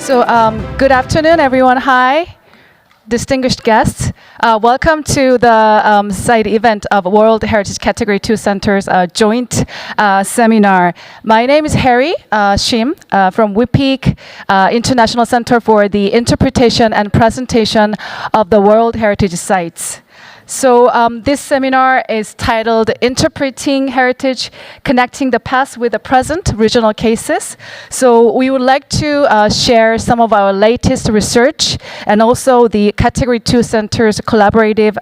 Good afternoon, everyone. Hi, distinguished guests. Welcome to the side event of World Heritage Category 2 Center's joint seminar. My name is Harry Shim from WHIPIC, International Center for the Interpretation and Presentation of the World Heritage Sites. So this seminar is titled Interpreting Heritage, Connecting the Past with the Present, Regional Cases. So we would like to share some of our latest research and also the Category 2 Center's collaborative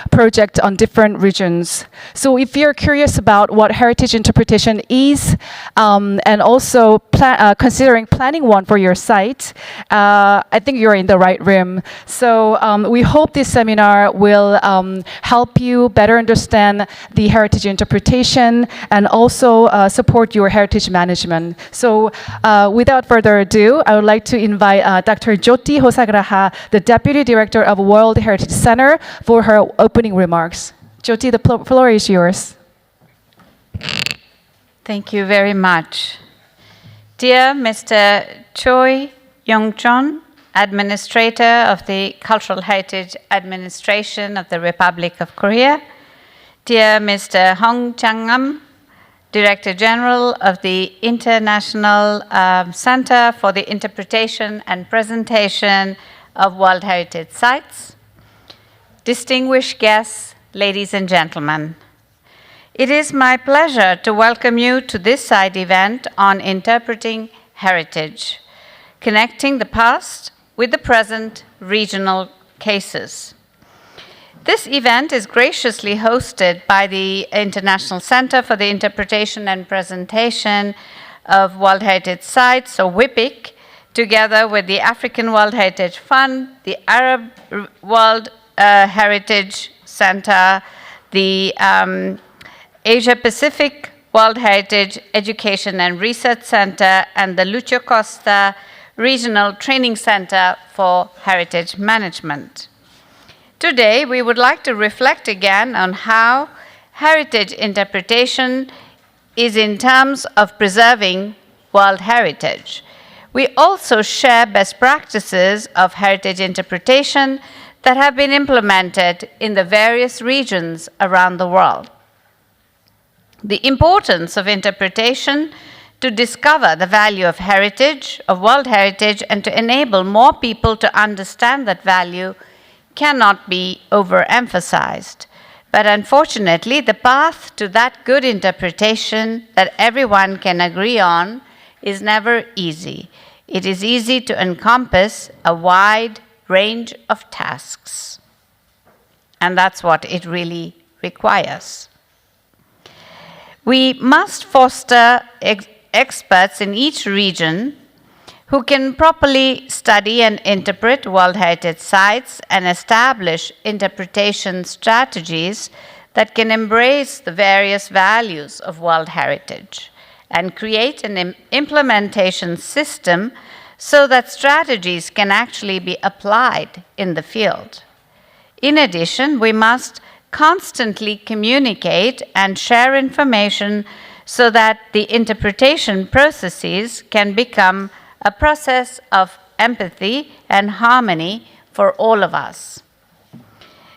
project on different regions. So if you're curious about what heritage interpretation is and also considering planning one for your site, I think you're in the right room. So we hope this seminar will help you better understand the heritage interpretation and also support your heritage management. So without further ado, I would like to invite Dr. Jyoti Hosagraha, the Deputy Director of World Heritage Center, for her opening remarks. Jyoti, the floor is yours. Thank you very much. Dear Mr. Choi Yong-chon, Administrator of the Cultural Heritage Administration of the Republic of Korea, dear Mr. Hong Chang-am, Director General of the International Center for the Interpretation and Presentation of World Heritage Sites, distinguished guests, ladies and gentlemen. It is my pleasure to welcome you to this side event on interpreting heritage, connecting the past with the present regional cases. This event is graciously hosted by the International Center for the Interpretation and Presentation of World Heritage Sites, or WHIPIC, together with the African World Heritage Fund, the Arab World Heritage Center, the Asia Pacific World Heritage Education and Research Center, and the Lucio Costa Regional Training Center for Heritage Management. Today, we would like to reflect again on how heritage interpretation is in terms of preserving world heritage. We also share best practices of heritage interpretation that have been implemented in the various regions around the world. The importance of interpretation to discover the value of heritage, of world heritage, and to enable more people to understand that value cannot be overemphasized. But unfortunately, the path to that good interpretation that everyone can agree on is never easy. It is easy to encompass a wide range of tasks. And that's what it really requires. We must foster experts in each region who can properly study and interpret World Heritage Sites and establish interpretation strategies that can embrace the various values of World Heritage and create an implementation system so that strategies can actually be applied in the field. In addition, we must constantly communicate and share information so that the interpretation processes can become a process of empathy and harmony for all of us.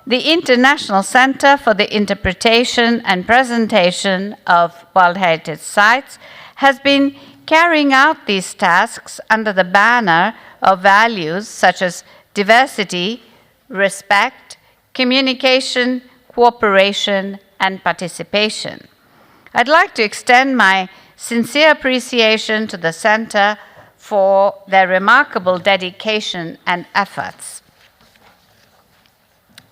The International Center for the Interpretation and Presentation of World Heritage Sites has been carrying out these tasks under the banner of values such as diversity, respect, communication, cooperation, and participation. I'd like to extend my sincere appreciation to the Center for their remarkable dedication and efforts.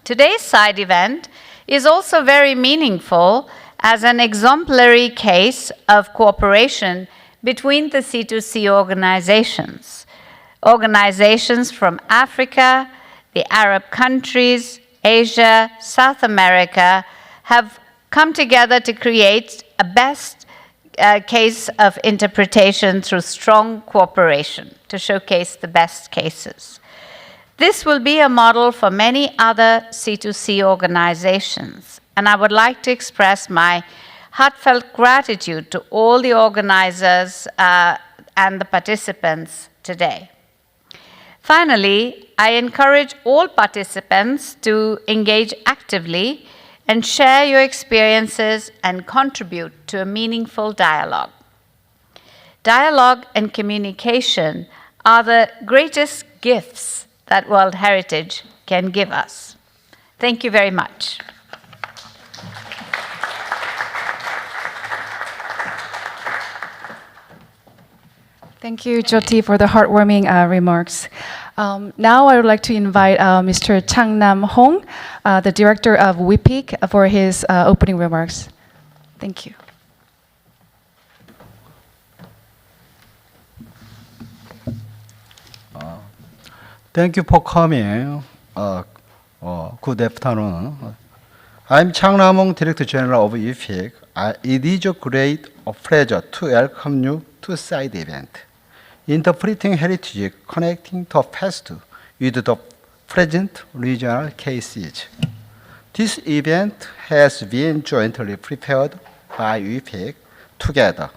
Today's side event is also very meaningful as an exemplary case of cooperation between the C2C organizations. Organizations from Africa, the Arab countries, Asia, South America have come together to create a best case of interpretation through strong cooperation to showcase the best cases. This will be a model for many other C2C organizations, and I would like to express my heartfelt gratitude to all the organizers and the participants today. Finally, I encourage all participants to engage actively and share your experiences and contribute to a meaningful dialogue. Dialogue and communication are the greatest gifts that World Heritage can give us. Thank you very much. Thank you, Jyoti, for the heartwarming remarks. Now I would like to invite Mr. Chang Nam Hong, the director of WHIPIC, for his opening remarks. Thank you. Thank you for coming. Good afternoon. I'm Chang Nam-hong, Director General of WHIPIC. It is a great pleasure to welcome you to side event, Interpreting Heritage, Connecting the Past with the Present Regional Cases. This event has been jointly prepared by WHIPIC together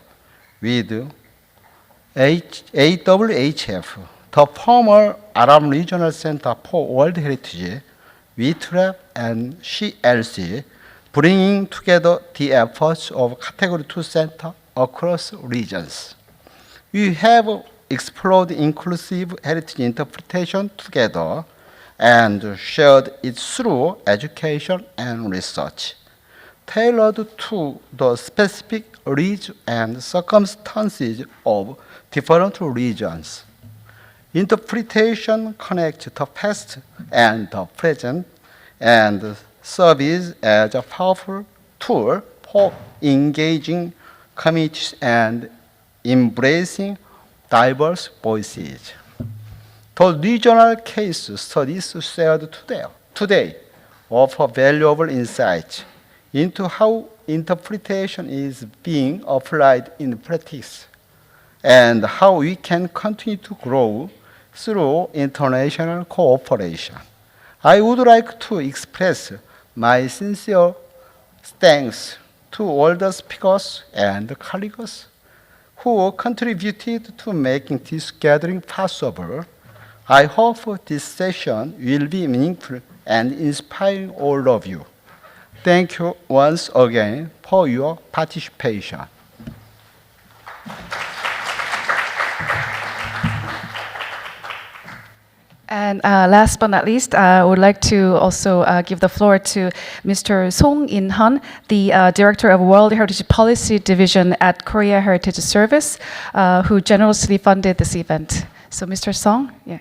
with AWHF, the former Arab Regional Center for World Heritage, WHITR-AP and CLC, bringing together the efforts of Category 2 Center across regions. We have explored inclusive heritage interpretation together and shared it through education and research, tailored to the specific needs and circumstances of different regions. Interpretation connects the past and the present and serves as a powerful tool for engaging communities and embracing diverse voices. The regional case studies shared today offer valuable insights into how interpretation is being applied in practice and how we can continue to grow through international cooperation. I would like to express my sincere thanks to all the speakers and colleagues who contributed to making this gathering possible. I hope this session will be meaningful and inspiring all of you. Thank you once again for your participation. And last but not least, I would like to also give the floor to Mr. Song In-hun, the Director of World Heritage Policy Division at Korea Heritage Service, who generously funded this event. So Mr. Song, yeah.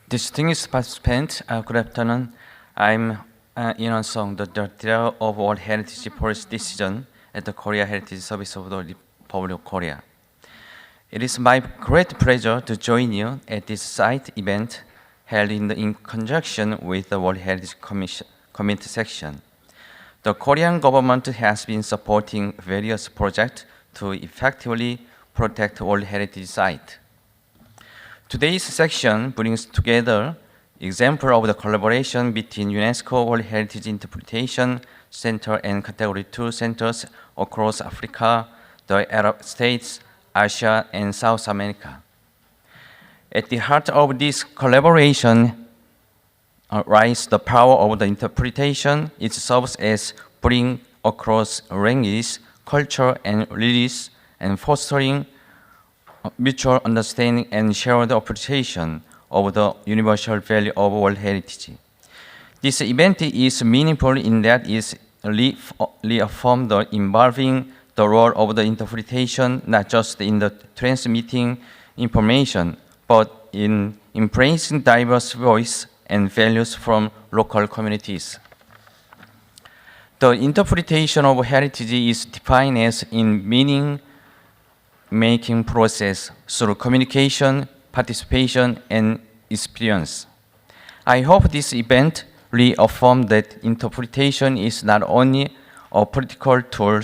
Distinguished participants, good afternoon. I'm In-hun Song, the Director of World Heritage Policy Decision at the Korea Heritage Service of the Republic of Korea. It is my great pleasure to join you at this site event held in conjunction with the World Heritage Committee section. The Korean government has been supporting various projects to effectively protect World Heritage sites. Today's section brings together examples of the collaboration between UNESCO World Heritage Interpretation Center and Category 2 centers across Africa, the Arab states, Asia, and South America. At the heart of this collaboration lies the power of the interpretation. It serves as bridging across languages, culture, and religions, and fostering mutual understanding and shared appreciation of the universal value of World Heritage. This event is meaningful in that it reaffirms the involving the role of the interpretation not just in the transmitting information, but in embracing diverse voices and values from local communities. The interpretation of heritage is defined as in meaning-making process through communication, participation, and experience. I hope this event reaffirms that interpretation is not only a practical tool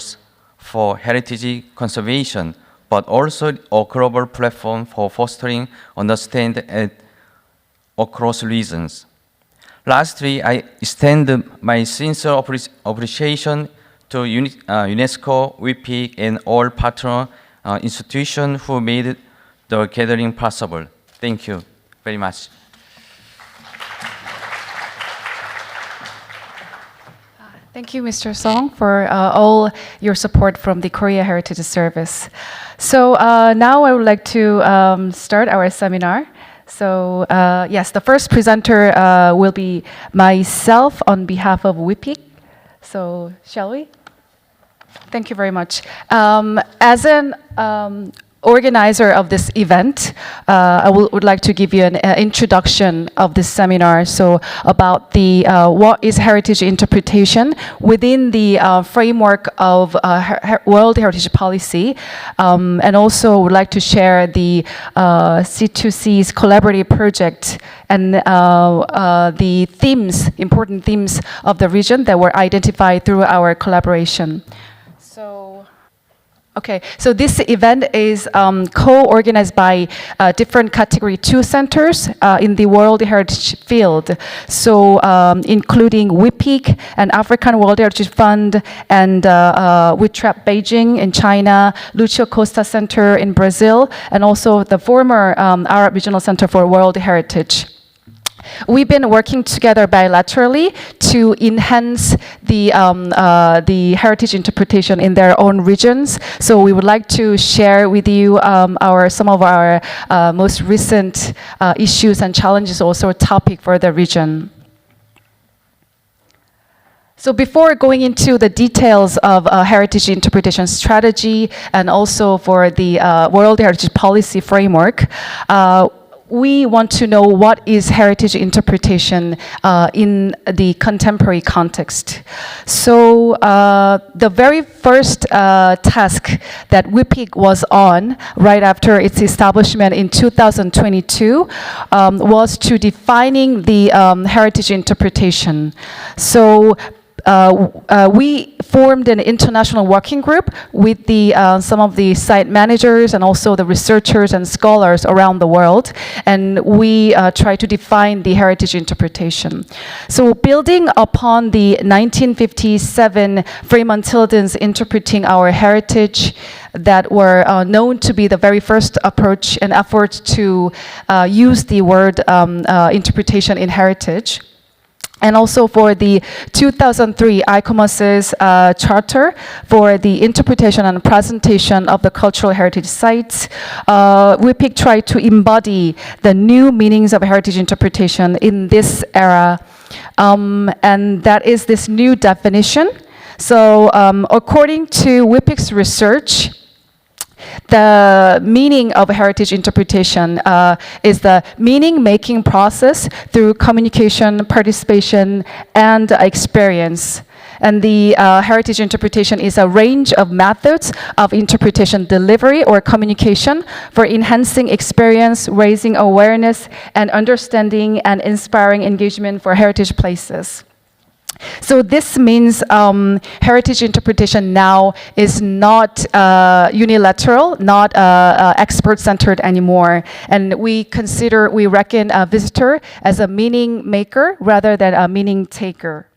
for heritage conservation, but also a global platform for fostering understanding across regions. Lastly, I extend my sincere appreciation to UNESCO, WHIPIC, and all partner institutions who made the gathering possible. Thank you very much. Thank you, Mr. Song, for all your support from the Korea Heritage Service. So now I would like to start our seminar. So yes, the first presenter will be myself on behalf of WHIPIC. So shall we? Thank you very much. As an organizer of this event, I would like to give you an introduction of this seminar. So about the what is heritage interpretation within the framework of World Heritage Policy, and also would like to share the C2C's collaborative project and the themes, important themes of the region that were identified through our collaboration. Okay, so this event is co-organized by different Category 2 centers in the World Heritage field. So including WHIPIC and African World Heritage Fund and WHITR-AP Beijing in China, Lucio Costa Center in Brazil, and also the former Arab Regional Center for World Heritage. We've been working together bilaterally to enhance the heritage interpretation in their own regions. So we would like to share with you some of our most recent issues and challenges, also a topic for the region. So before going into the details of heritage interpretation strategy and also for the World Heritage Policy Framework, we want to know what is heritage interpretation in the contemporary context. So the very first task that WHIPIC was on right after its establishment in 2022 was to defining the heritage interpretation. So we formed an international working group with some of the site managers and also the researchers and scholars around the world, and we try to define the heritage interpretation. So building upon the 1957 Freeman-Tilden's Interpreting Our Heritage that were known to be the very first approach and effort to use the word interpretation in heritage. And also for the 2003 ICOMOS's charter for the interpretation and presentation of the cultural heritage sites, WHIPIC tried to embody the new meanings of heritage interpretation in this era. And that is this new definition. So according to WHIPIC's research, the meaning of heritage interpretation is the meaning-making process through communication, participation, and experience. And the heritage interpretation is a range of methods of interpretation delivery or communication for enhancing experience, raising awareness, and understanding and inspiring engagement for heritage places. So this means heritage interpretation now is not unilateral, not expert-centered anymore. And we reckon a visitor as a meaning maker rather than a meaning taker.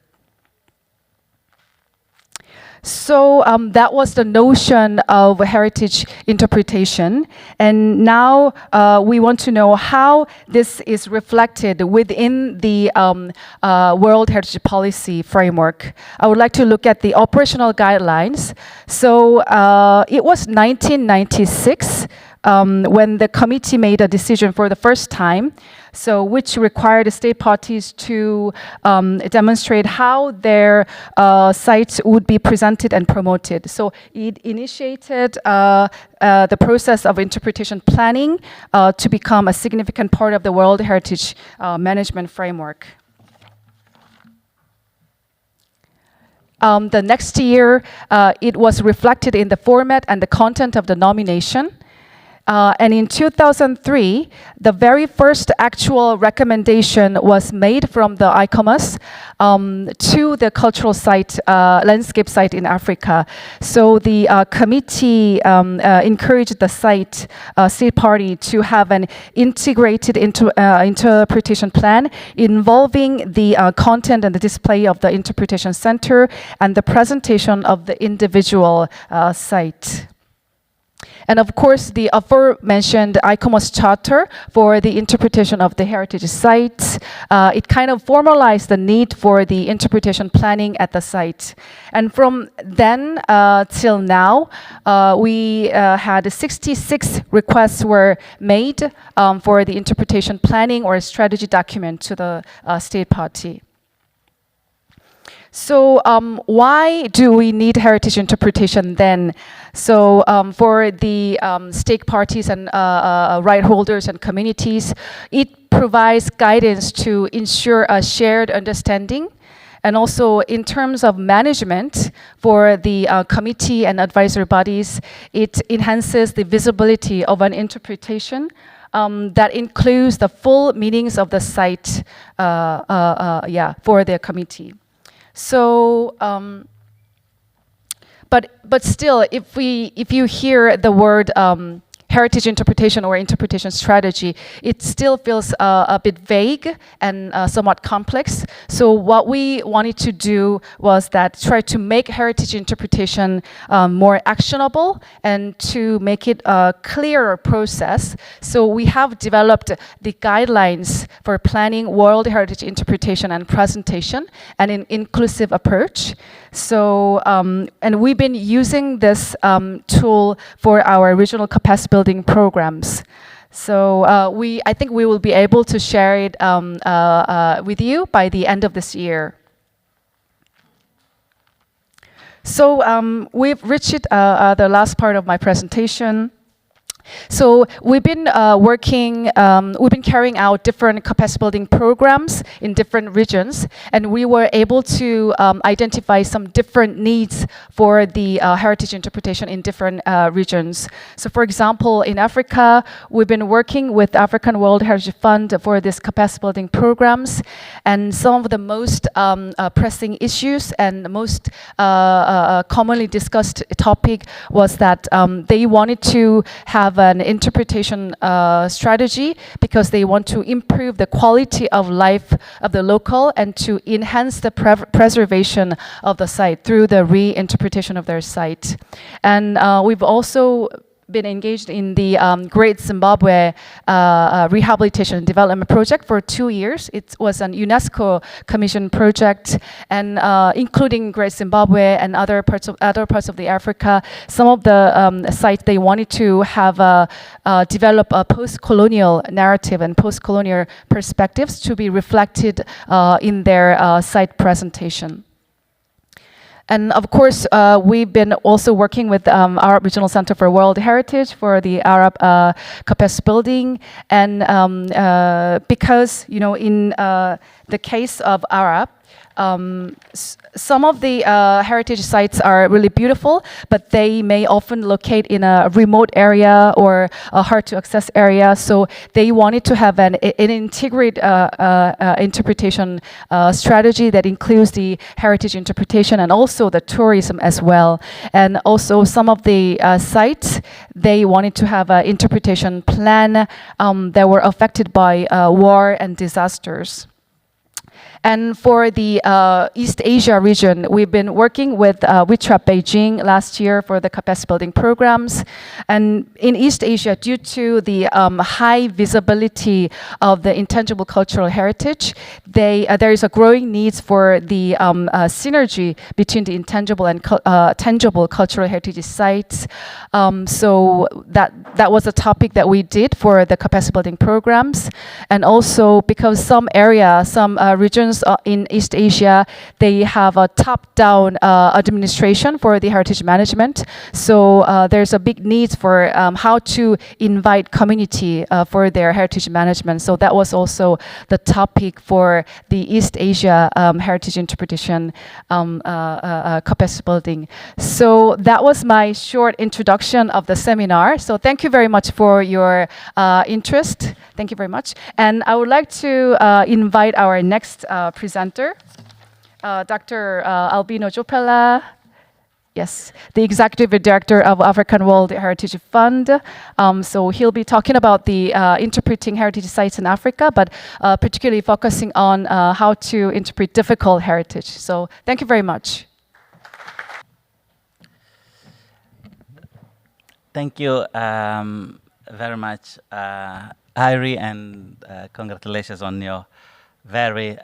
So that was the notion of heritage interpretation. And now we want to know how this is reflected within the World Heritage Policy Framework. I would like to look at the operational guidelines. So it was 1996 when the committee made a decision for the first time, so which required the state parties to demonstrate how their sites would be presented and promoted. So it initiated the process of interpretation planning to become a significant part of the World Heritage Management Framework. The next year, it was reflected in the format and the content of the nomination. And in 2003, the very first actual recommendation was made from the ICOMOS to the cultural site, landscape site in Africa. So the committee encouraged the state party to have an integrated interpretation plan involving the content and the display of the interpretation center and the presentation of the individual site. And of course, the aforementioned ICOMOS Charter for the interpretation of the heritage sites, it kind of formalized the need for the interpretation planning at the site. And from then till now, we had 66 requests were made for the interpretation planning or strategy document to the state party. So why do we need heritage interpretation then? So for the stake parties and right holders and communities, it provides guidance to ensure a shared understanding. And also in terms of management for the committee and advisory bodies, it enhances the visibility of an interpretation that includes the full meanings of the site for the committee. So, but still, if you hear the word heritage interpretation or interpretation strategy, it still feels a bit vague and somewhat complex. So what we wanted to do was that try to make heritage interpretation more actionable and to make it a clearer process. So we have developed the guidelines for planning world heritage interpretation and presentation and an inclusive approach. So, and we've been using this tool for our regional capacity building programs. So I think we will be able to share it with you by the end of this year. So we've reached the last part of my presentation. So we've been carrying out different capacity building programs in different regions, and we were able to identify some different needs for the heritage interpretation in different regions. So for example, in Africa, we've been working with African World Heritage Fund for this capacity building programs, and some of the most pressing issues and most commonly discussed topic was that they wanted to have an interpretation strategy because they want to improve the quality of life of the local and to enhance the preservation of the site through the reinterpretation of their site. And we've also been engaged in the Great Zimbabwe Rehabilitation and Development Project for 2 years. It was an UNESCO commissioned project, and including Great Zimbabwe and other parts of the Africa. Some of the sites they wanted to have develop a post-colonial narrative and post-colonial perspectives to be reflected in their site presentation. And of course, we've been also working with Arab Regional Center for World Heritage for the Arab capacity building. And because, you know, in the case of Arab, some of the heritage sites are really beautiful, but they may often locate in a remote area or a hard to access area. So they wanted to have an integrated interpretation strategy that includes the heritage interpretation and also the tourism as well. And also some of the sites, they wanted to have an interpretation plan that were affected by war and disasters. And for the East Asia region, we've been working with WHITR-AP Beijing last year for the capacity building programs. And in East Asia, due to the high visibility of the intangible cultural heritage, there is a growing need for the synergy between the intangible and tangible cultural heritage sites. So that was a topic that we did for the capacity building programs. And also because some regions in East Asia, they have a top-down administration for the heritage management. So there's a big need for how to invite community for their heritage management. So that was also the topic for the East Asia heritage interpretation capacity building. So that was my short introduction of the seminar. So thank you very much for your interest. Thank you very much. And I would like to invite our next presenter, Dr. Albino Jopella. Yes, the Executive Director of African World Heritage Fund. So he'll be talking about the interpreting heritage sites in Africa, but particularly focusing on how to interpret difficult heritage. So thank you very much. Thank you very much, Irie, and congratulations on your very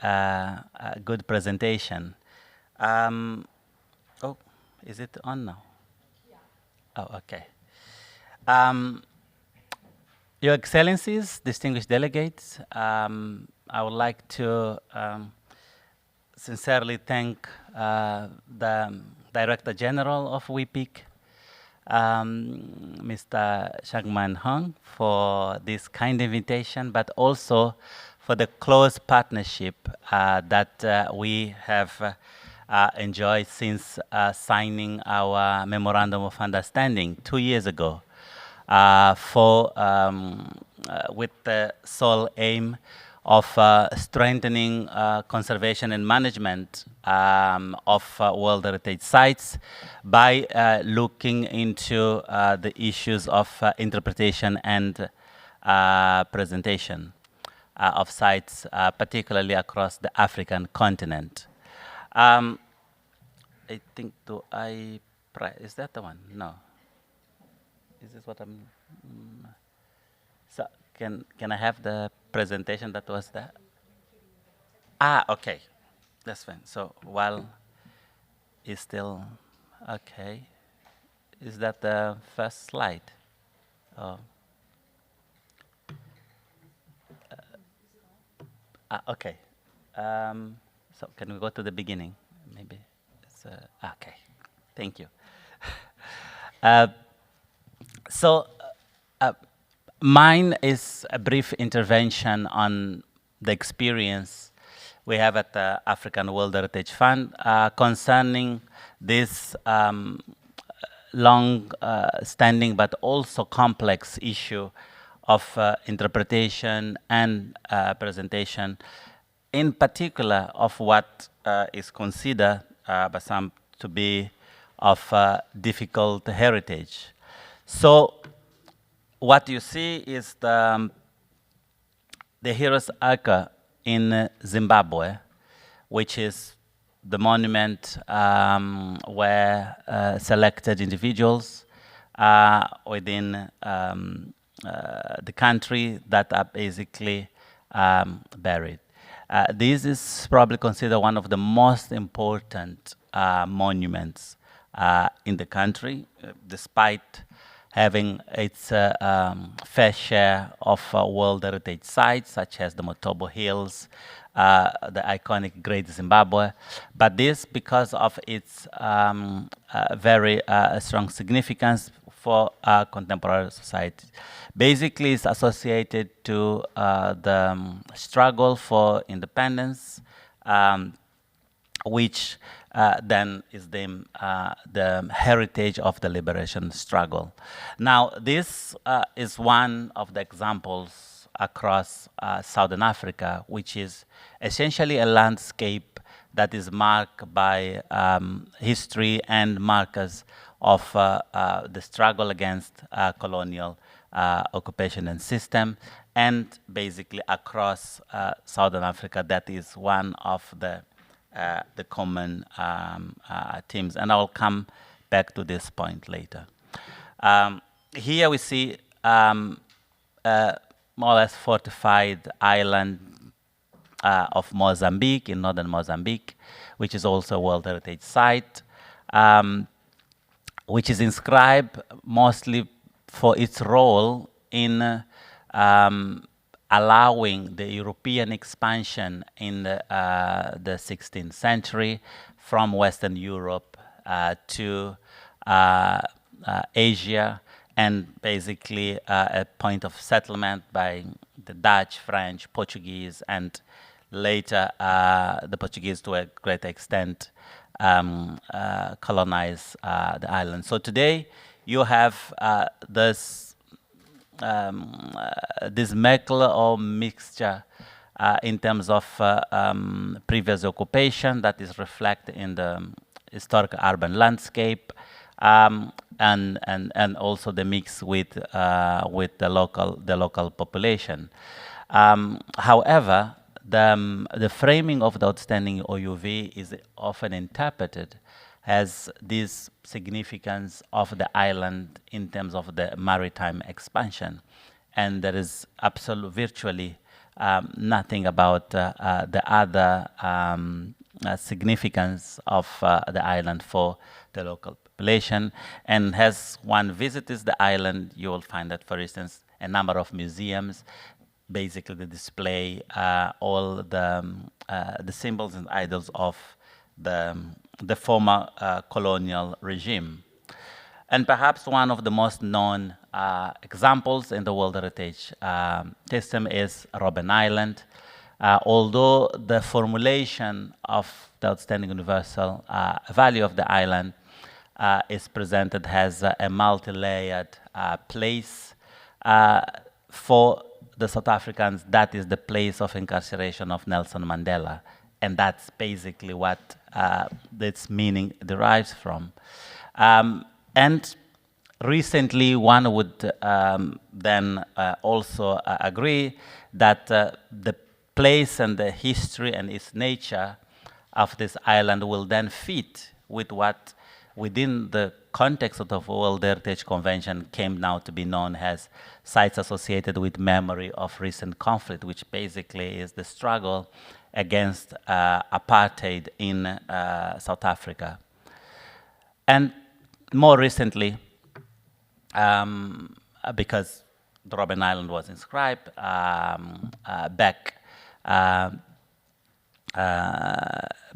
good presentation. Oh, is it on now? Yeah. Oh, okay. Your Excellencies, distinguished delegates, I would like to sincerely thank the Director General of WHIPIC, Mr. Shangman Hong, for this kind invitation, but also for the close partnership that we have enjoyed since signing our Memorandum of Understanding 2 years ago with the sole aim of strengthening conservation and management of World Heritage Sites by looking into the issues of interpretation and presentation of sites, particularly across the African continent. I think, is that the one? No. Is this what I'm... So can I have the presentation that was there? Ah, okay. That's fine. So while it's still... Okay. Is that the first slide? Oh. Okay. So can we go to the beginning? Maybe. It's, okay. Thank you. Mine is a brief intervention on the experience we have at the African World Heritage Fund concerning this long-standing but also complex issue of interpretation and presentation, in particular of what is considered by some to be of difficult heritage. So what you see is the Heroes' Arch in Zimbabwe, which is the monument where selected individuals within the country that are basically buried. This is probably considered one of the most important monuments in the country, despite having its fair share of World Heritage Sites, such as the Motobo Hills, the iconic Great Zimbabwe. But this, because of its very strong significance for contemporary society, basically is associated to the struggle for independence, which then is the heritage of the liberation struggle. Now, this is one of the examples across Southern Africa, which is essentially a landscape that is marked by history and markers of the struggle against colonial occupation and system, and basically across Southern Africa, that is one of the common themes, and I'll come back to this point later. Here we see more or less fortified island of Mozambique, in northern Mozambique, which is also a World Heritage Site, which is inscribed mostly for its role in allowing the European expansion in the 16th century from Western Europe to Asia, and basically a point of settlement by the Dutch, French, Portuguese, and later the Portuguese to a great extent colonize the island. So today you have this mekel or mixture in terms of previous occupation that is reflected in the historic urban landscape, and also the mix with the local population. However, the framing of the outstanding OUV is often interpreted as this significance of the island in terms of the maritime expansion, and there is virtually nothing about the other significance of the island for the local population. And as one visits the island, you will find that, for instance, a number of museums basically display all the symbols and idols of the former colonial regime. And perhaps one of the most known examples in the World Heritage system is Robben Island. Although the formulation of the outstanding universal value of the island is presented as a multi-layered place, for the South Africans, that is the place of incarceration of Nelson Mandela. And that's basically what its meaning derives from. And recently, one would then also agree that the place and the history and its nature of this island will then fit with what, within the context of the World Heritage Convention, came now to be known as sites associated with memory of recent conflict, which basically is the struggle against apartheid in South Africa. And more recently, because the Robben Island was inscribed back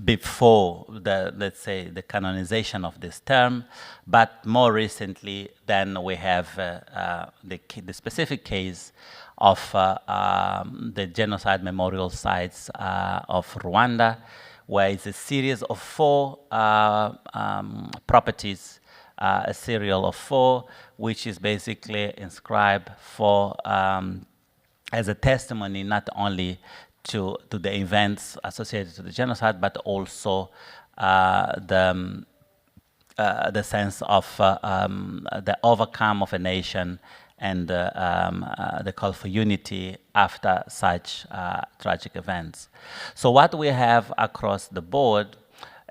before let's say, the canonization of this term, but more recently, then we have the specific case of the genocide memorial sites of Rwanda, where it's a series of 4 properties, a serial of 4, which is basically inscribed for as a testimony not only to the events associated to the genocide, but also the sense of the overcome of a nation and the call for unity after such tragic events. So what we have across the board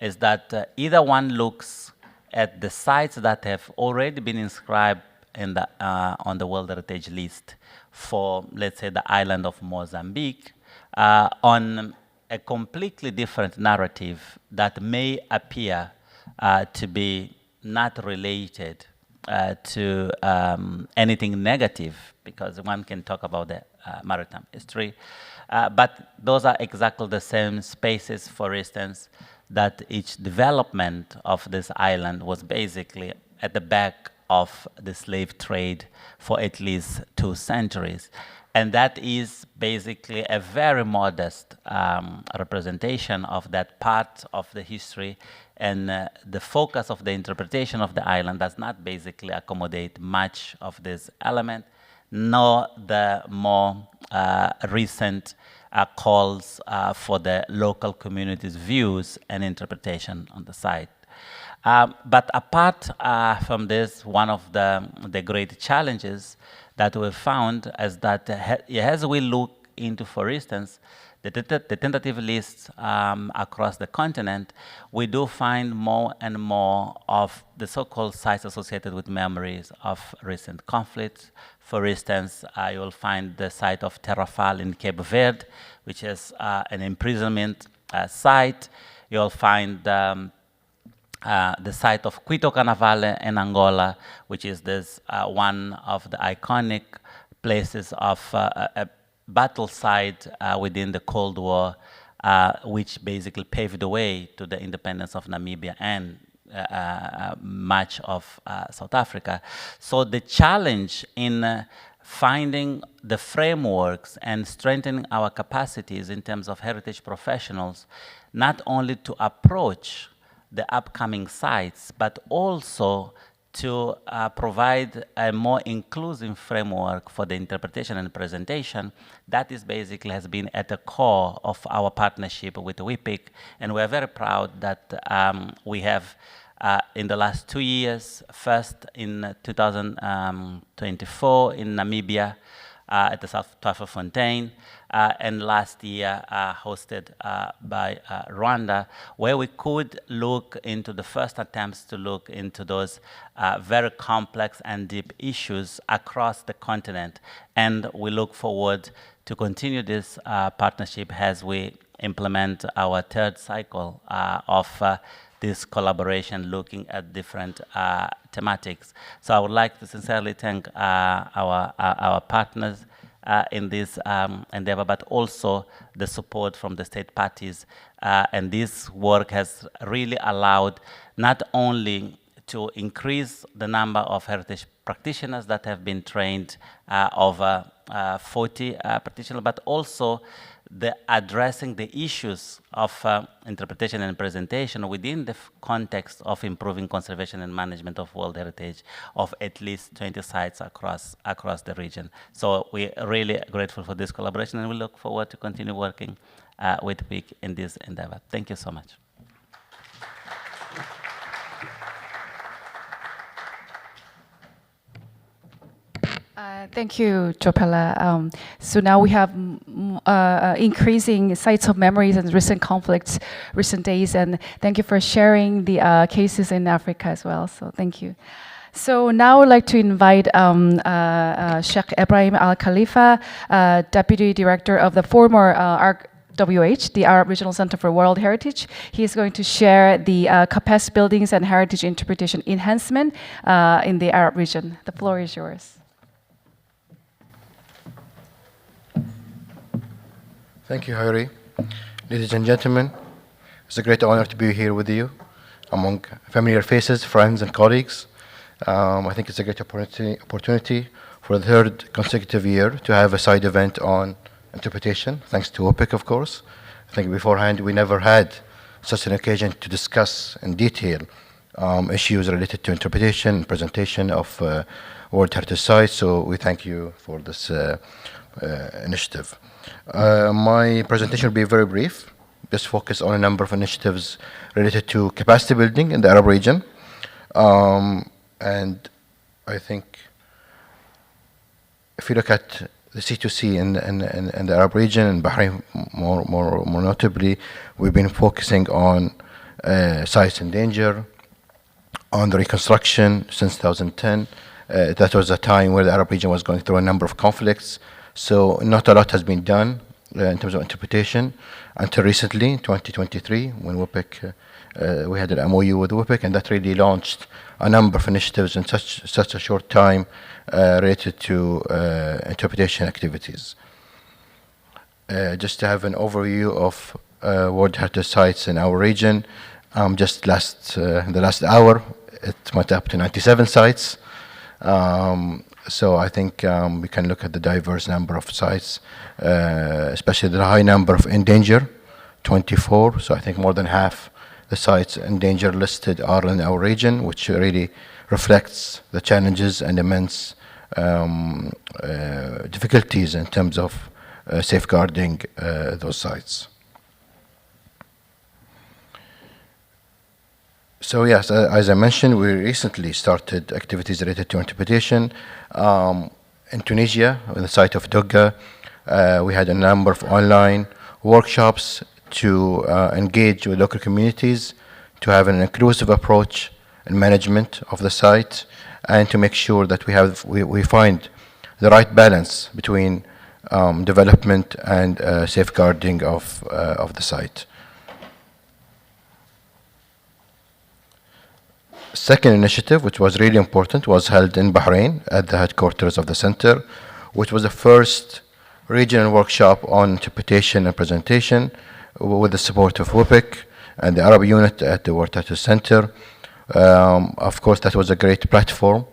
is that either one looks at the sites that have already been inscribed in the, on the World Heritage List for, let's say, the island of Mozambique, on a completely different narrative that may appear to be not related to anything negative, because one can talk about the maritime history. But those are exactly the same spaces, for instance, that each development of this island was basically at the back of the slave trade for at least 2 centuries. And that is basically a very modest representation of that part of the history, and the focus of the interpretation of the island does not basically accommodate much of this element, nor the more recent calls for the local community's views and interpretation on the site. But apart from this, one of the great challenges that we've found is that as we look into, for instance, the tentative lists across the continent, we do find more and more of the so-called sites associated with memories of recent conflicts. For instance, you will find the site of Terrafal in Cape Verde, which is an imprisonment site. You'll find the site of Quito Carnaval in Angola, which is this one of the iconic places of battle site within the Cold War, which basically paved the way to the independence of Namibia and much of South Africa. So the challenge in finding the frameworks and strengthening our capacities in terms of heritage professionals, not only to approach the upcoming sites, but also to provide a more inclusive framework for the interpretation and presentation. That is basically has been at the core of our partnership with WHIPIC, and we're very proud that we have in the last 2 years, first in 2024 in Namibia at the South Tweefontein, and last year hosted by Rwanda, where we could look into the first attempts to look into those very complex and deep issues across the continent. And we look forward to continue this partnership as we implement our third cycle of this collaboration, looking at different thematics. So I would like to sincerely thank our partners in this endeavor, but also the support from the state parties. And this work has really allowed not only to increase the number of heritage practitioners that have been trained, over 40 practitioners, but also addressing the issues of interpretation and presentation within the context of improving conservation and management of World Heritage of at least 20 sites across the region. So we're really grateful for this collaboration, and we look forward to continue working with WHIPIC in this endeavor. Thank you so much. Thank you, Jopela. So now we have increasing sites of memories and recent conflicts, recent days, and thank you for sharing the cases in Africa as well. So thank you. So now I'd like to invite Sheikh Ibrahim Al Khalifa, Deputy Director of the former WH, the Arab Regional Center for World Heritage. He is going to share the capacity buildings and heritage interpretation enhancement in the Arab region. The floor is yours. Thank you, Harry. Ladies and gentlemen, it's a great honor to be here with you among familiar faces, friends, and colleagues. I think it's a great opportunity for the third consecutive year to have a side event on interpretation, thanks to WHIPIC, of course. I think beforehand we never had such an occasion to discuss in detail issues related to interpretation and presentation of World Heritage Sites, so we thank you for this initiative. My presentation will be very brief, just focus on a number of initiatives related to capacity building in the Arab region. And I think if you look at the C2C in the Arab region, and Bahrain more notably, we've been focusing on sites in danger, on the reconstruction since 2010. That was a time where the Arab region was going through a number of conflicts. So not a lot has been done in terms of interpretation until recently, in 2023, when WHIPIC, we had an MOU with WHIPIC, and that really launched a number of initiatives in such a short time related to interpretation activities. Just to have an overview of World Heritage Sites in our region, just the last hour, it went up to 97 sites. So I think we can look at the diverse number of sites, especially the high number of in danger, 24. So I think more than half the sites in danger listed are in our region, which really reflects the challenges and immense difficulties in terms of safeguarding those sites. So yes, as I mentioned, we recently started activities related to interpretation. In Tunisia, on the site of Dugga, we had a number of online workshops to engage with local communities, to have an inclusive approach and management of the site, and to make sure that we find the right balance between development and safeguarding of the site. Second initiative, which was really important, was held in Bahrain at the headquarters of the center, which was the first regional workshop on interpretation and presentation with the support of WHIPIC and the Arab unit at the World Heritage Center. Of course, that was a great platform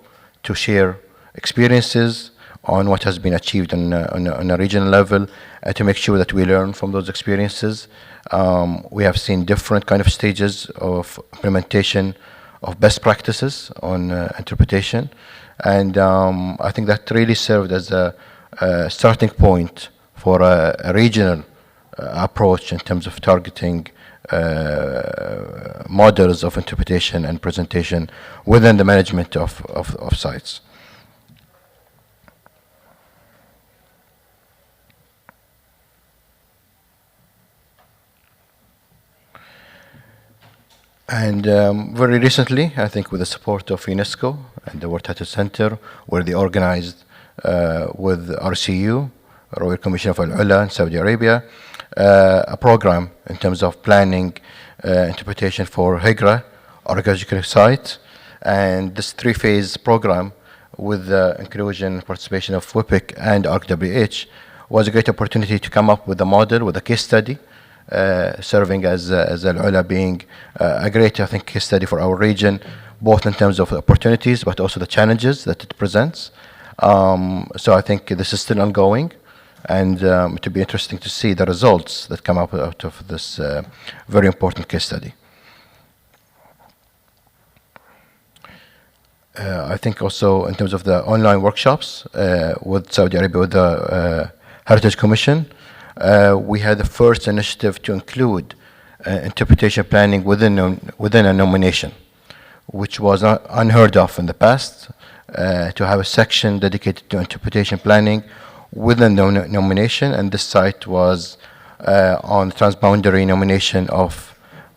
to share experiences on what has been achieved on a regional level, to make sure that we learn from those experiences. We have seen different kind of stages of implementation of best practices on interpretation, and I think that really served as a starting point for a regional approach in terms of targeting models of interpretation and presentation within the management of sites. And very recently, I think with the support of UNESCO and the World Heritage Center, where they organized with RCU, Royal Commission of Al-Ula in Saudi Arabia, a program in terms of planning interpretation for Hijra, archaeological site. And this three-phase program with the inclusion and participation of WHIPIC and ArcWH was a great opportunity to come up with a model, with a case study, serving as Al-Ula being a great, I think, case study for our region, both in terms of opportunities, but also the challenges that it presents. So I think this is still ongoing, and it will be interesting to see the results that come up out of this very important case study. I think also in terms of the online workshops with Saudi Arabia, with the Heritage Commission, we had the first initiative to include interpretation planning within a nomination, which was unheard of in the past, to have a section dedicated to interpretation planning within the nomination, and this site was on the transboundary nomination of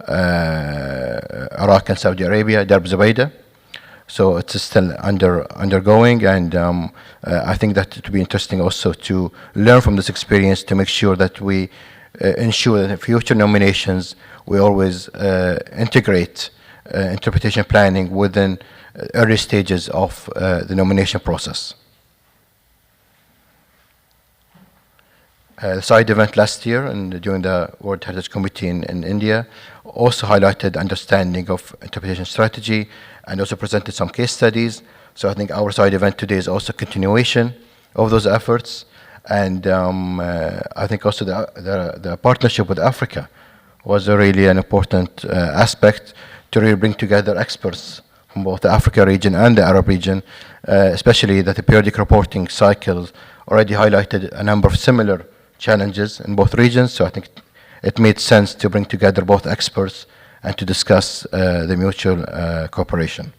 Iraq and Saudi Arabia, Darb Zubaydah. So it's still undergoing, and I think that it will be interesting also to learn from this experience to make sure that we ensure that in future nominations we always integrate interpretation planning within early stages of the nomination process. The side event last year and during the World Heritage Committee in India also highlighted understanding of interpretation strategy and also presented some case studies. So I think our side event today is also a continuation of those efforts. And I think also the partnership with Africa was really an important aspect to really bring together experts from both the Africa region and the Arab region, especially that the periodic reporting cycles already highlighted a number of similar challenges in both regions. So I think it made sense to bring together both experts and to discuss the mutual cooperation.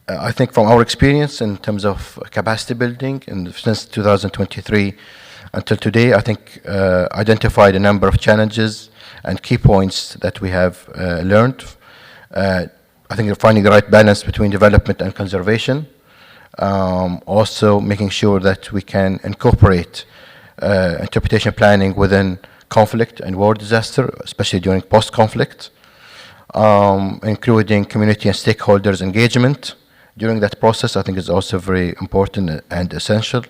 I think from our experience in terms of capacity building, and since 2023 until today, I think identified a number of challenges and key points that we have learned. I think finding the right balance between development and conservation. Also making sure that we can incorporate interpretation planning within conflict and war disaster, especially during post-conflict, including community and stakeholders engagement during that process. I think is also very important and essential.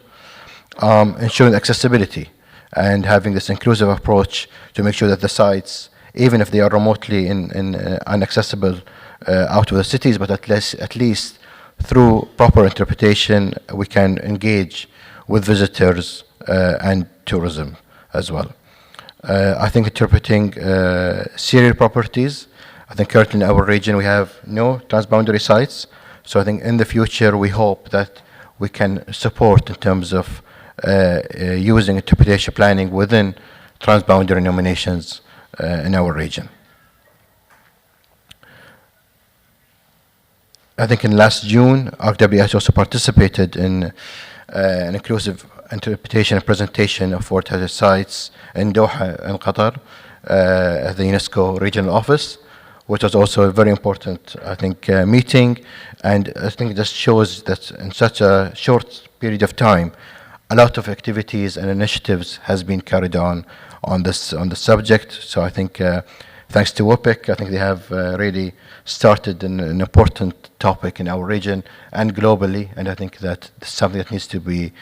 Ensuring accessibility and having this inclusive approach to make sure that the sites, even if they are remotely inaccessible out of the cities, but at least through proper interpretation, we can engage with visitors and tourism as well. I think interpreting serial properties, I think currently in our region we have no transboundary sites. So I think in the future we hope that we can support in terms of using interpretation planning within transboundary nominations in our region. I think in last June, AWHF also participated in an inclusive interpretation and presentation of World Heritage Sites in Doha, in Qatar, at the UNESCO Regional Office, which was also a very important, I think, meeting. And I think it just shows that in such a short period of time, a lot of activities and initiatives has been carried on this subject. So I think thanks to WHIPIC, I think they have really started an important topic in our region and globally, and I think that it's something that needs to be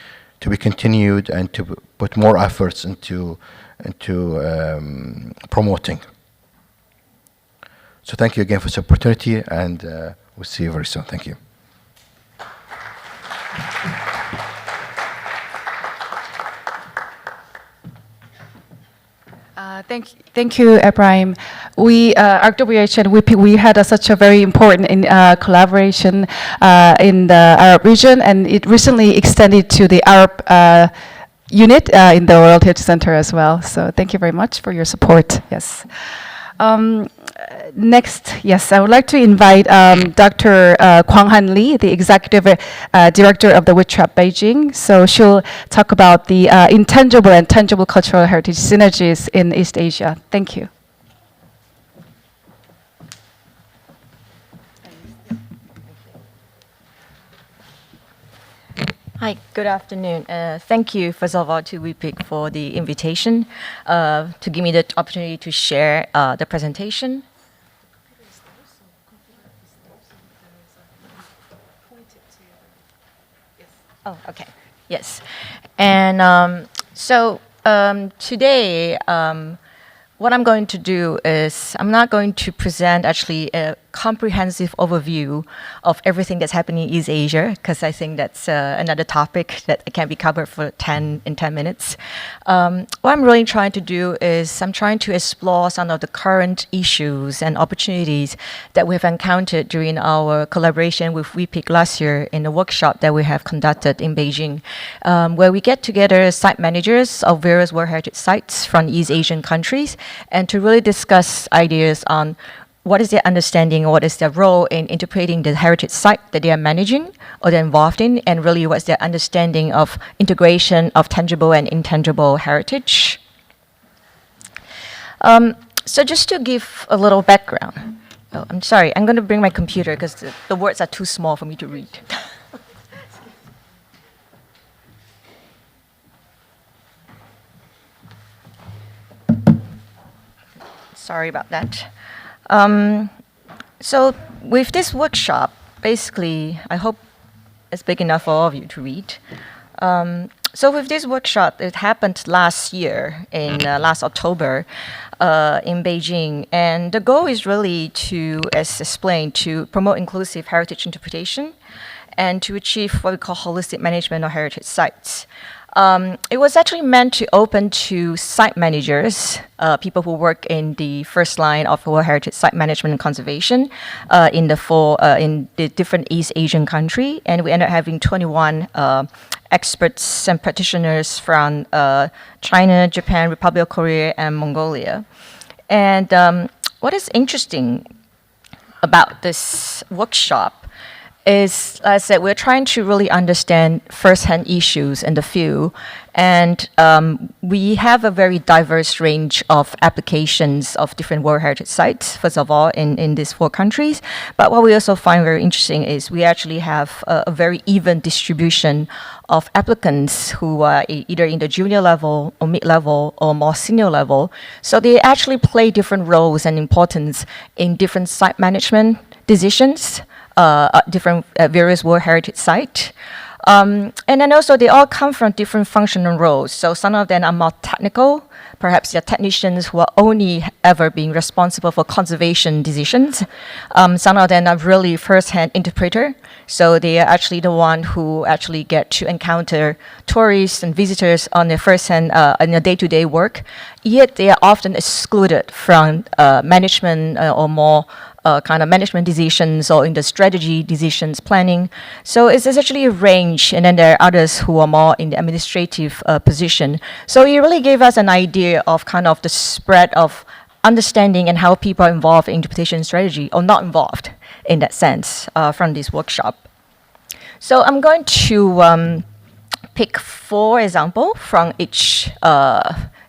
continued and to put more efforts into promoting. So thank you again for this opportunity, and we'll see you very soon. Thank you. Thank you, Ibrahim. We, RWH and WHIPIC, we had such a very important collaboration in the Arab region, and it recently extended to the Arab unit in the World Heritage Center as well. So thank you very much for your support. Yes. Next, yes, I would like to invite Dr. Kwang Han Lee, the Executive Director of the WHITR-AP Beijing. So she'll talk about the intangible and tangible cultural heritage synergies in East Asia. Thank you. Hi, good afternoon. Thank you, first of all, to WHIPIC for the invitation to give me the opportunity to share the presentation. Oh, okay. Yes. And today, what I'm going to do is I'm not going to present actually a comprehensive overview of everything that's happening in East Asia, because I think that's another topic that can be covered for 10 minutes. What I'm really trying to do is I'm trying to explore some of the current issues and opportunities that we've encountered during our collaboration with WHIPIC last year in a workshop that we have conducted in Beijing, where we get together site managers of various World Heritage sites from East Asian countries and to really discuss ideas on what is their understanding, what is their role in interpreting the heritage site that they are managing or they're involved in, and really what's their understanding of integration of tangible and intangible heritage. So just to give a little background. Oh, I'm sorry, I'm going to bring my computer because the words are too small for me to read. Sorry about that. So with this workshop, basically, I hope it's big enough for all of you to read. So with this workshop, it happened last year, in last October, in Beijing. And the goal is really to, as explained, to promote inclusive heritage interpretation and to achieve what we call holistic management of heritage sites. It was actually meant to open to site managers, people who work in the first line of World Heritage Site Management and Conservation in the different East Asian country, and we ended up having 21 experts and practitioners from China, Japan, Republic of Korea, and Mongolia. And what is interesting about this workshop is, as I said, we're trying to really understand first-hand issues in the field, and we have a very diverse range of applications of different World Heritage sites, first of all, in these 4 countries. But what we also find very interesting is we actually have a very even distribution of applicants who are either in the junior level or mid-level or more senior level. So they actually play different roles and importance in different site management decisions, different various World Heritage sites. And then also they all come from different functional roles. So some of them are more technical. Perhaps they're technicians who are only ever being responsible for conservation decisions. Some of them are really first-hand interpreter. So they are actually the one who actually get to encounter tourists and visitors on their first-hand, in their day-to-day work. Yet they are often excluded from management or more kind of management decisions or in the strategy decisions planning. So it's essentially a range, and then there are others who are more in the administrative position. So it really gave us an idea of kind of the spread of understanding and how people are involved in interpretation strategy or not involved in that sense from this workshop. So I'm going to pick 4 examples from each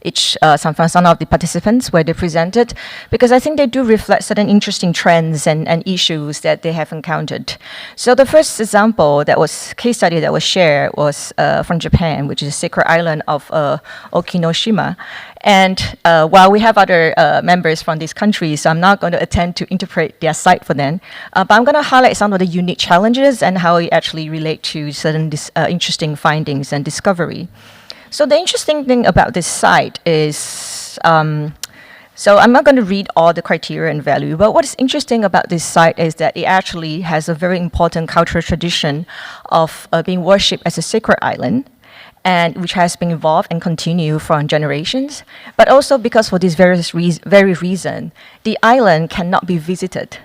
some of the participants where they presented, because I think they do reflect certain interesting trends and issues that they have encountered. So the first example case study that was shared was from Japan, which is a sacred island of Okinoshima. And while we have other members from these countries, so I'm not going to attempt to interpret their site for them, but I'm going to highlight some of the unique challenges and how it actually relate to certain interesting findings and discovery. So the interesting thing about this site is, so I'm not going to read all the criteria and value, but what is interesting about this site is that it actually has a very important cultural tradition of being worshipped as a sacred island, and which has been evolved and continued for generations. But also because for this very reason, the island cannot be visited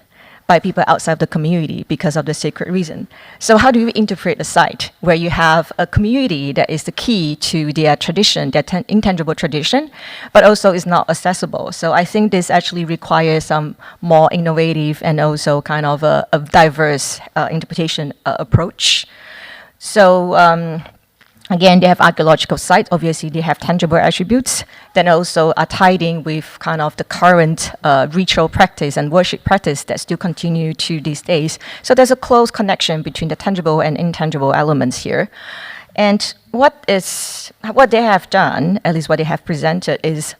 by people outside the community because of the sacred reason. So how do you interpret the site where you have a community that is the key to their tradition, their intangible tradition, but also is not accessible? So I think this actually requires some more innovative and also kind of a diverse interpretation approach. So again, they have archaeological sites. Obviously, they have tangible attributes that also are tied in with kind of the current ritual practice and worship practice that still continue to these days. So there's a close connection between the tangible and intangible elements here. And what they have done, at least what they have presented, is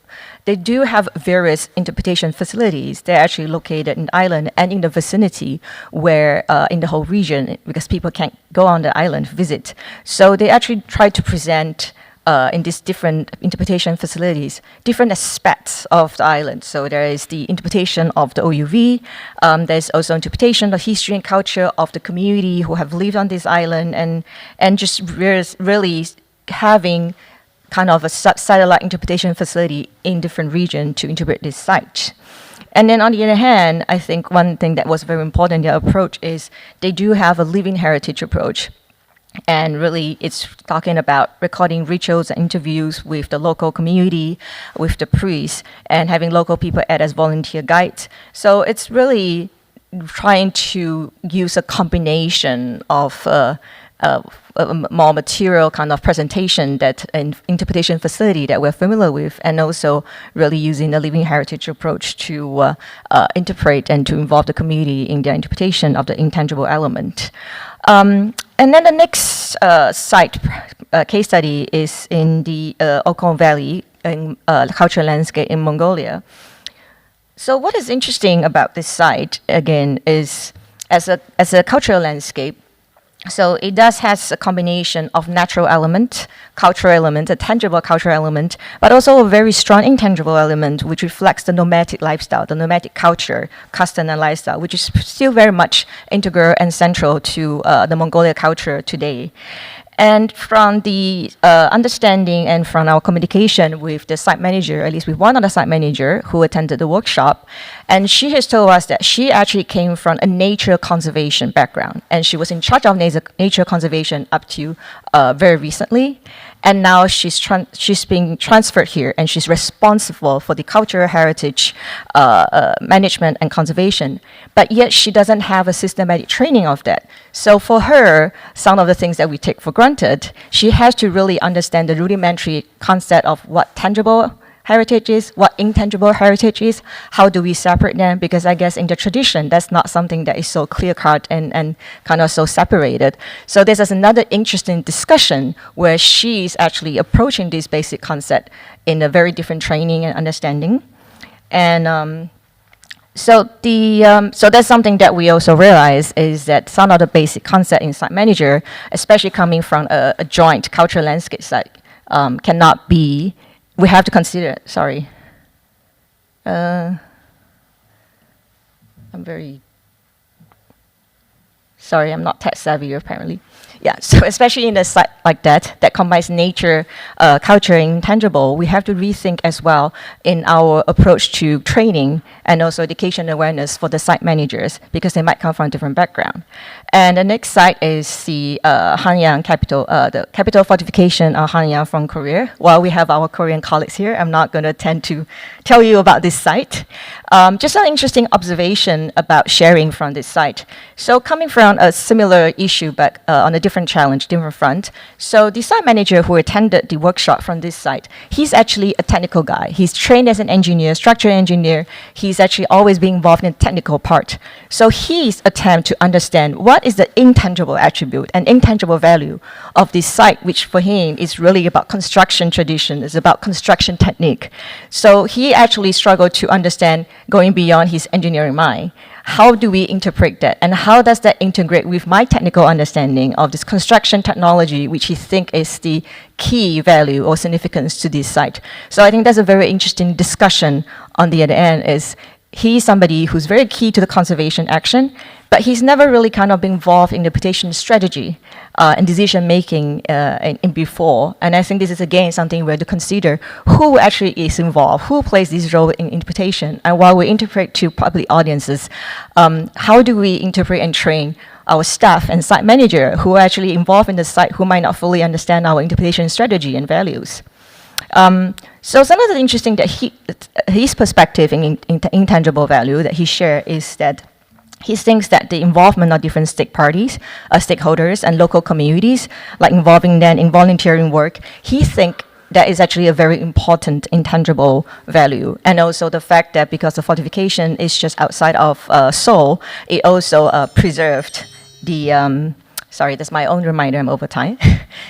they do have various interpretation facilities. They're actually located in the island and in the vicinity where, in the whole region, because people can't go on the island to visit. So they actually try to present in these different interpretation facilities, different aspects of the island. So there is the interpretation of the OUV, there's also interpretation of history and culture of the community who have lived on this island, and just really having kind of a satellite interpretation facility in different regions to interpret this site. And then on the other hand, I think one thing that was very important in their approach is they do have a living heritage approach. And really, it's talking about recording rituals and interviews with the local community, with the priests, and having local people act as volunteer guides. So it's really trying to use a combination of more material kind of presentation that an interpretation facility that we're familiar with, and also really using a living heritage approach to interpret and to involve the community in their interpretation of the intangible element. And then the next case study is in the Okon Valley in cultural landscape in Mongolia. So what is interesting about this site, again, is as a cultural landscape, so it does has a combination of natural element, cultural element, a tangible cultural element, but also a very strong intangible element which reflects the nomadic lifestyle, the nomadic culture, custom and lifestyle, which is still very much integral and central to the Mongolia culture today. And from the understanding and from our communication with the site manager, at least with one other site manager who attended the workshop, and she has told us that she actually came from a nature conservation background, and she was in charge of nature conservation up to very recently. And now she's being transferred here, and she's responsible for the cultural heritage management and conservation. But yet she doesn't have a systematic training of that. So for her, some of the things that we take for granted, she has to really understand the rudimentary concept of what tangible heritage is, what intangible heritage is, how do we separate them? Because I guess in the tradition, that's not something that is so clear-cut and kind of so separated. So this is another interesting discussion where she's actually approaching this basic concept in a very different training and understanding. And so that's something that we also realize is that some of the basic concept in site manager, especially coming from a joint cultural landscape site, cannot be. We have to consider, sorry. I'm very sorry, I'm not tech savvy apparently. Yeah, so especially in a site like that combines nature, culture, and intangible, we have to rethink as well in our approach to training and also education awareness for the site managers because they might come from a different background. And the next site is the Hanyang capital, the capital fortification of Hanyang from Korea. While we have our Korean colleagues here, I'm not going to attempt to tell you about this site. Just an interesting observation about sharing from this site. So coming from around a similar issue, but on a different challenge, different front. So the site manager who attended the workshop from this site, he's actually a technical guy. He's trained as an engineer, structural engineer. He's actually always been involved in the technical part. So his attempt to understand what is the intangible attribute and intangible value of this site, which for him is really about construction tradition, is about construction technique. So he actually struggled to understand, going beyond his engineering mind, how do we interpret that, and how does that integrate with my technical understanding of this construction technology, which he thinks is the key value or significance to this site. So I think that's a very interesting discussion on the other end. Is he's somebody who's very key to the conservation action, but he's never really kind of been involved in interpretation strategy and decision making in before. And I think this is again something we have to consider: who actually is involved, who plays this role in interpretation. And while we interpret to public audiences, how do we interpret and train our staff and site manager who are actually involved in the site, who might not fully understand our interpretation strategy and values? So some of the interesting that his perspective in intangible value that he shared is that he thinks that the involvement of different stakeholders and local communities, like involving them in volunteering work, he thinks that is actually a very important intangible value. And also the fact that because the fortification is just outside of Seoul, it also preserved the sorry, that's my own reminder, I'm over time.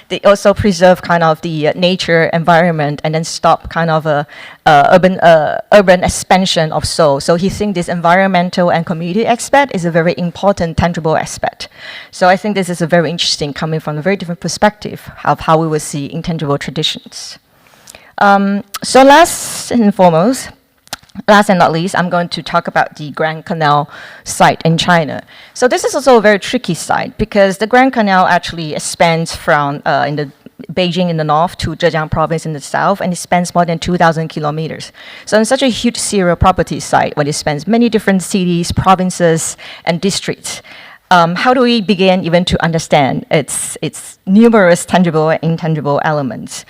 They also preserve kind of the nature environment and then stop kind of a urban expansion of Seoul. So he thinks this environmental and community aspect is a very important, tangible aspect. So I think this is a very interesting, coming from a very different perspective of how we will see intangible traditions. So last and not least, I'm going to talk about the Grand Canal site in China. So this is also a very tricky site because the Grand Canal actually spans from Beijing in the north to Zhejiang province in the south, and it spans more than 2,000 kilometers. So in such a huge serial property site, where it spans many different cities, provinces, and districts, how do we begin even to understand its numerous tangible and intangible elements?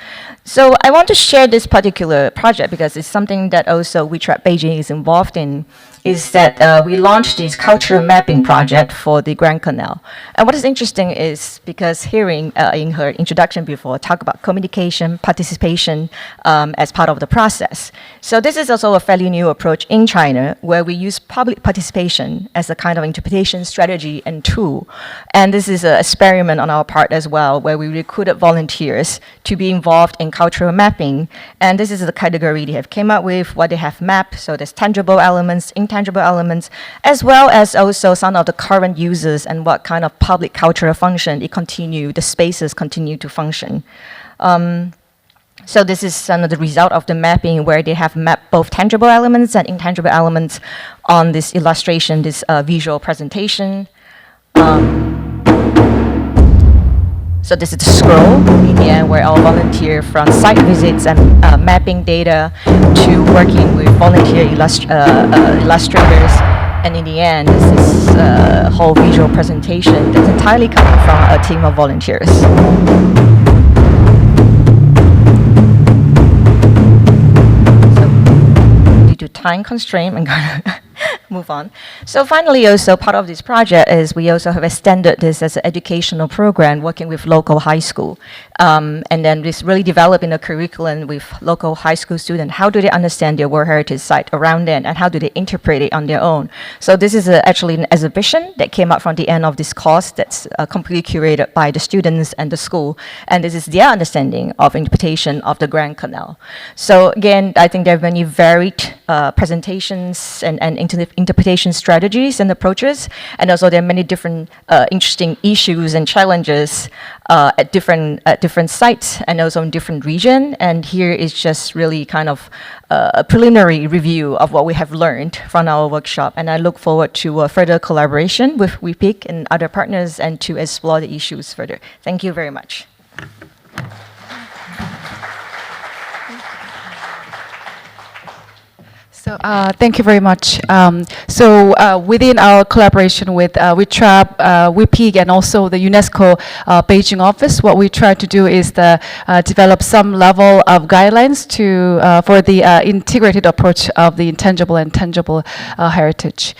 So I want to share this particular project because it's something that also WHITR Beijing is involved in, is that we launched this cultural mapping project for the Grand Canal. And what is interesting is because hearing in her introduction before talk about communication, participation as part of the process. So this is also a fairly new approach in China where we use public participation as a kind of interpretation strategy and tool. And this is an experiment on our part as well, where we recruited volunteers to be involved in cultural mapping. And this is the category they have came up with, what they have mapped. So there's tangible elements, intangible elements, as well as also some of the current users and what kind of public cultural function the spaces continue to function. So this is some of the result of the mapping where they have mapped both tangible elements and intangible elements on this illustration, this visual presentation. So this is the scroll in the end where I'll volunteer from site visits and mapping data to working with volunteer illustrators. And in the end, this is a whole visual presentation that's entirely coming from a team of volunteers. So due to time constraint, I'm going to move on. So finally, also part of this project is we also have extended this as an educational program working with local high school. And then this really developing a curriculum with local high school students. How do they understand their World Heritage Site around them and how do they interpret it on their own? So this is actually an exhibition that came out from the end of this course that's completely curated by the students and the school. And this is their understanding of interpretation of the Grand Canal. So again, I think there are many varied presentations and interpretation strategies and approaches. And also there are many different interesting issues and challenges at different sites and also in different regions. And here is just really kind of a preliminary review of what we have learned from our workshop. And I look forward to further collaboration with WHIPIC and other partners and to explore the issues further. Thank you very much. So thank you very much. Within our collaboration with WHITR-AP, WHIPIC, and also the UNESCO Beijing office, what we try to do is develop some level of guidelines for the integrated approach of the intangible and tangible heritage.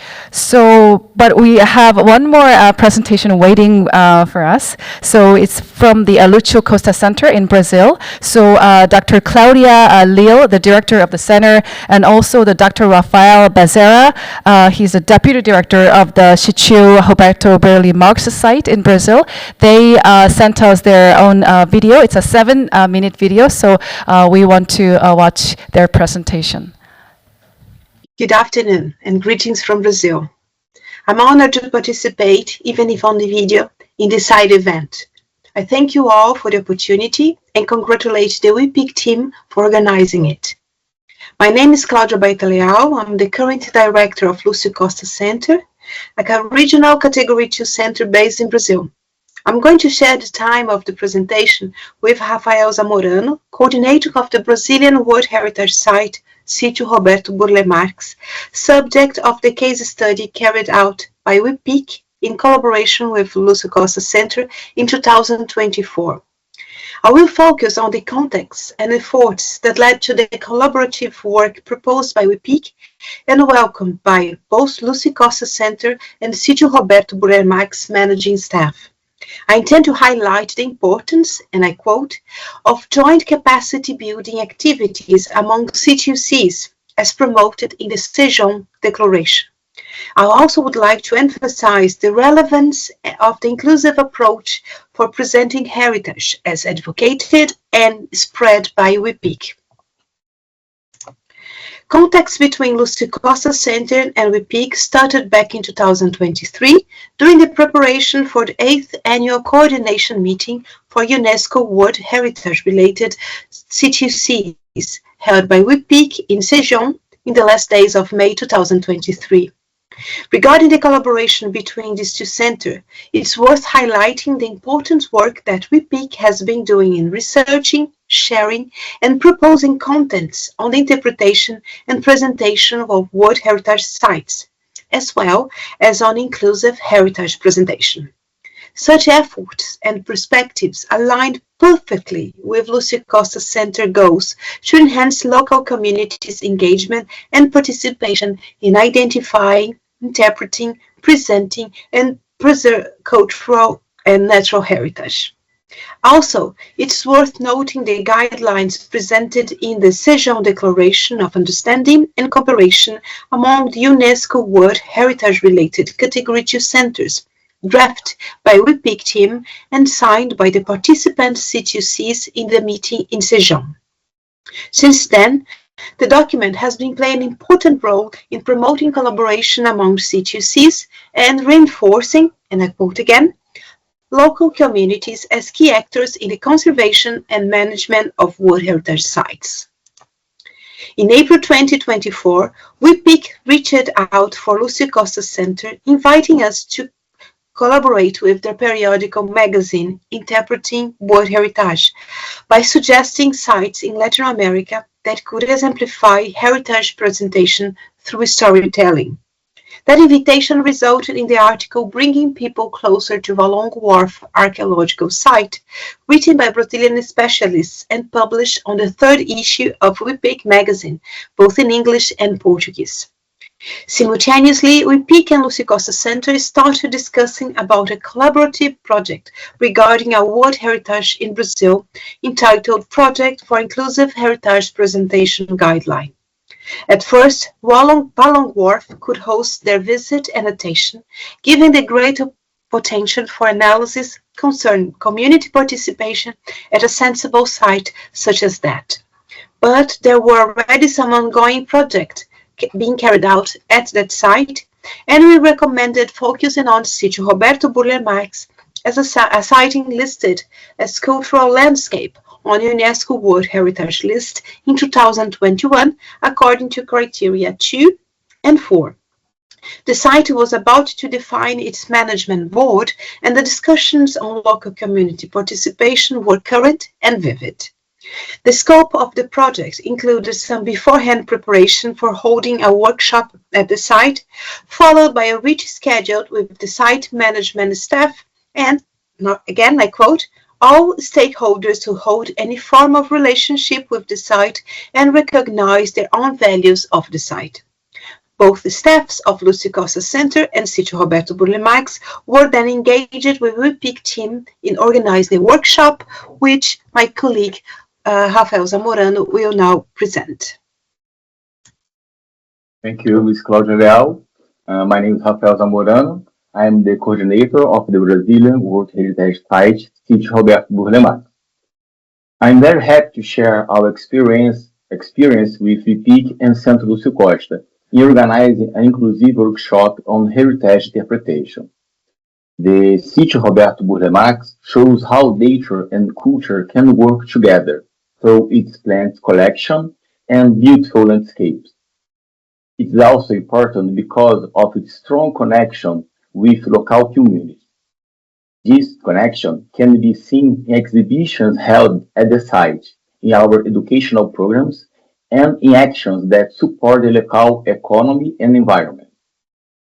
But we have one more presentation waiting for us. So it's from the Lúcio Costa Center in Brazil. So Dr. Claudia Leal, the director of the center, and also the Dr. Rafael Bezerra, he's the deputy director of the Chichu Roberto Burle Marx site in Brazil. They sent us their own video. It's a 7-minute video, so we want to watch their presentation. Good afternoon and greetings from Brazil. I'm honored to participate, even if on the video, in this side event. I thank you all for the opportunity and congratulate the WHIPIC team for organizing it. My name is Cláudia Baeta Leal. I'm the current director of Lúcio Costa Center, a regional Category 2 center based in Brazil. I'm going to share the time of the presentation with Rafael Zamorano, coordinator of the Brazilian World Heritage Site, Sítio Roberto Burle Marx, subject of the case study carried out by WHIPIC in collaboration with Lúcio Costa Center in 2024. I will focus on the context and efforts that led to the collaborative work proposed by WHIPIC and welcomed by both Lúcio Costa Center and Sítio Roberto Burle Marx managing staff. I intend to highlight the importance, and I quote, of joint capacity building activities among CTUCs as promoted in the Sejong Declaration. I also would like to emphasize the relevance of the inclusive approach for presenting heritage as advocated and spread by WHIPIC. Contacts between Lúcio Costa Center and WHIPIC started back in 2023 during the preparation for the 8th annual coordination meeting for UNESCO World Heritage-related CTUCs held by WHIPIC in Sejong in the last days of May 2023. Regarding the collaboration between these two centers, it's worth highlighting the important work that WHIPIC has been doing in researching, sharing, and proposing contents on the interpretation and presentation of World Heritage Sites, as well as on inclusive heritage presentation. Such efforts and perspectives aligned perfectly with Lúcio Costa Center goals to enhance local communities' engagement and participation in identifying, interpreting, presenting, and preserve cultural and natural heritage. Also, it's worth noting the guidelines presented in the Sejong Declaration of Understanding and Cooperation among the UNESCO World Heritage-related Category 2 centers, drafted by WHIPIC team and signed by the participant CTUCs in the meeting in Sejong. Since then, the document has been playing an important role in promoting collaboration among CTUCs and reinforcing, and I quote again, local communities as key actors in the conservation and management of World Heritage Sites. In April 2024, WHIPIC reached out for Lúcio Costa Center, inviting us to collaborate with their periodical magazine, Interpreting World Heritage, by suggesting sites in Latin America that could exemplify heritage presentation through storytelling. That invitation resulted in the article Bringing People Closer to Valongo Wharf Archaeological Site, written by Brazilian specialists and published on the 3rd issue of WHIPIC magazine, both in English and Portuguese. Simultaneously, WHIPIC and Lúcio Costa Center started discussing about a collaborative project regarding our World Heritage in Brazil, entitled Project for Inclusive Heritage Presentation Guideline. At first, Valongo Wharf could host their visit annotation, giving the greater potential for analysis concerning community participation at a sensible site such as that. But there were already some ongoing projects being carried out at that site, and we recommended focusing on Sítio Roberto Burle Marx as a siting listed as cultural landscape on UNESCO World Heritage List in 2021 according to criteria 2 and 4. The site was about to define its management board, and the discussions on local community participation were current and vivid. The scope of the project included some beforehand preparation for holding a workshop at the site, followed by a rich schedule with the site management staff and, again I quote, all stakeholders to hold any form of relationship with the site and recognize their own values of the site. Both the staffs of Lúcio Costa Center and Sítio Roberto Burle Marx were then engaged with WHIPIC team in organizing the workshop, which my colleague Rafael Zamorano will now present. Thank you, Ms. Claudia Leal. My name is Rafael Zamorano. I am the coordinator of the Brazilian World Heritage Site, Sítio Roberto Burle Marx. I'm very happy to share our experience with WHIPIC and Centro Lúcio Costa in organizing an inclusive workshop on heritage interpretation. The Sítio Roberto Burle Marx shows how nature and culture can work together through its plant collection and beautiful landscapes. It is also important because of its strong connection with local communities. This connection can be seen in exhibitions held at the site, in our educational programs, and in actions that support the local economy and environment.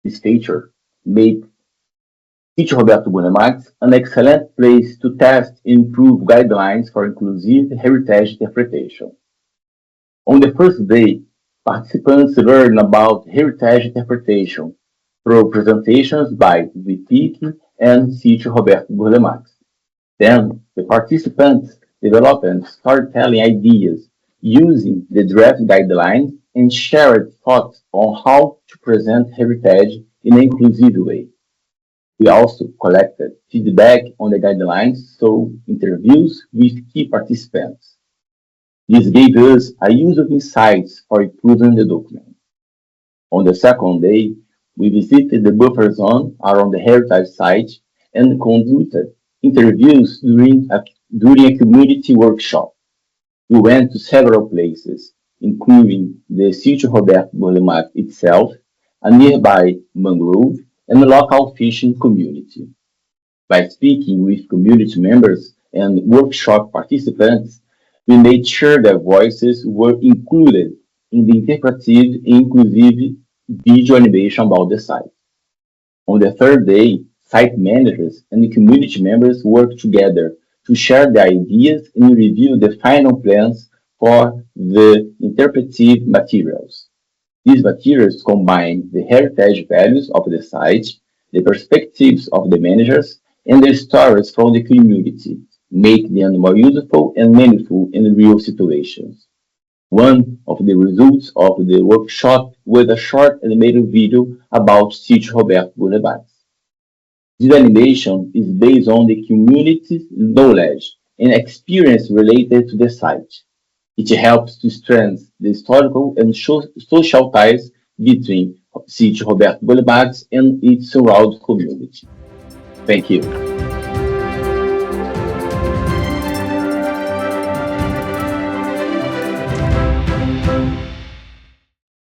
This feature makes Sítio Roberto Burle Marx an excellent place to test and improve guidelines for inclusive heritage interpretation. On the first day, participants learn about heritage interpretation through presentations by WHIPIC and Sítio Roberto Burle Marx. Then, the participants developed storytelling ideas using the draft guidelines and shared thoughts on how to present heritage in an inclusive way. We also collected feedback on the guidelines through interviews with key participants. This gave us a useful insights for improving the document. On the second day, we visited the buffer zone around the heritage site and conducted interviews during a community workshop. We went to several places, including the Sítio Roberto Burle Marx itself, a nearby mangrove, and a local fishing community. By speaking with community members and workshop participants, we made sure their voices were included in the interpretive and inclusive video animation about the site. On the third day, site managers and the community members worked together to share their ideas and review the final plans for the interpretive materials. These materials combine the heritage values of the site, the perspectives of the managers, and the stories from the community, make them more useful and meaningful in real situations. One of the results of the workshop was a short animated video about Sítio Roberto Burle Marx. This animation is based on the community's knowledge and experience related to the site. It helps to strengthen the historical and social ties between Sítio Roberto Burle Marx and its surrounding community. Thank you.